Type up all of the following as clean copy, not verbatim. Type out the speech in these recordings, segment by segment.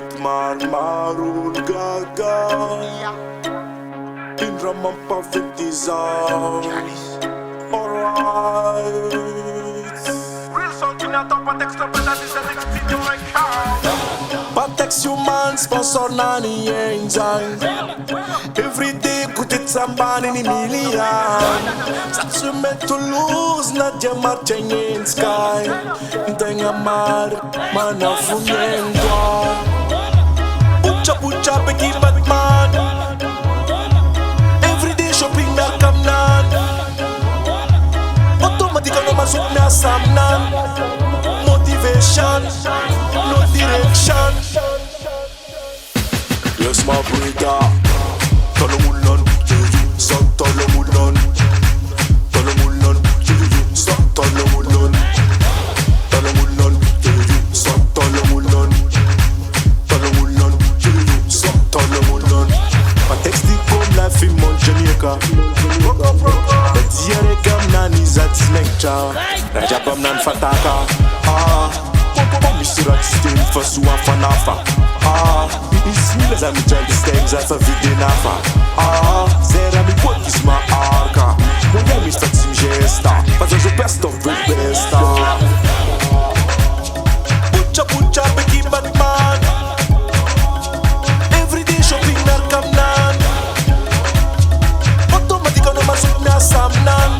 Marul Gaga in Raman Pavitiza. Alright. Real sound in a top of extra better this and next video record. Patex human sponsor nani enjoy. Every day good it somebody in million. Such a meant to lose not your marching in sky. Tenga mar mana fumiendo. Pucha Becky Batman. Everyday shopping na kamnan. Automatic no masuk na samnan. Motivation, no direction. Yes my brother. Tolomulon, so Tolomulon. Tolomulon, so Tolomulon. Tolomulon, so Tolomulon. Mon Jamaica. The Diare Gamnan is at Snecta. Rajabam Nan Fataka. Mr. Still for Sua Fanafa. It's me as I'm trying to stay for Vidinafa. Zera mi put is my arca. When I miss Sim Gesta, but there's the best of the best. Pucha, Becky Batman. Everyday shopping na Kamnan. Samnan,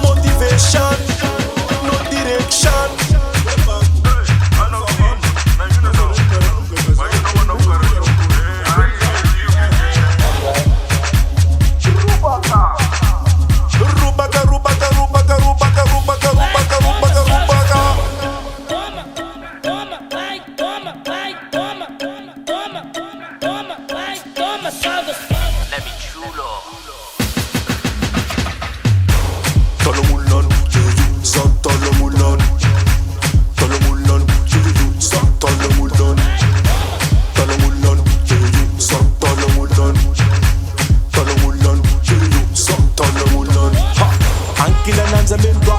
motivation, no direction. Tolomulon, so Tolomulon. Tolomulon, so Tolomulon. Tolomulon, so Tolomulon. Tolomulon, so Tolomulon. Ankila nanza membra.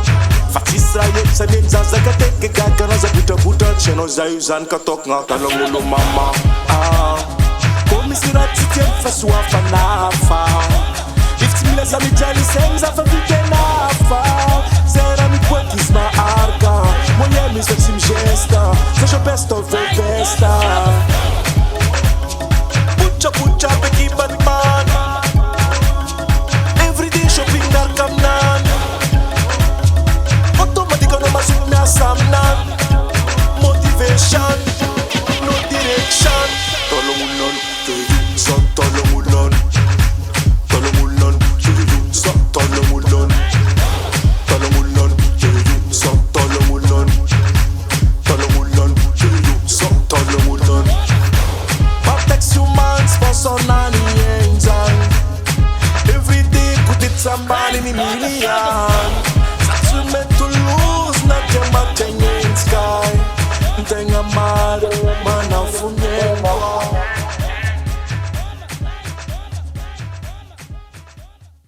Fatisa yetsa nenza zakateke gagana za buta cheno za yuzan katok nga Tolomulon mama. Komisira titem faswa fanafa. As I'm Johnny Sands of a Vitenafa. Zera mi quantis ma arca. Mulher me se sim gesta. Seja best of the best. Pucha, Becky Batman. Everyday shopping na Kamnan. Automatic no masuk na samnan. Motivation, no direction. Tolomulon, so Tolomulon. Tolomulon. Tolomulon, so Tolomulon. Tolomulon, so Tolomulon. Patex human sponsor nani enjoy. Every day put it somebody in million.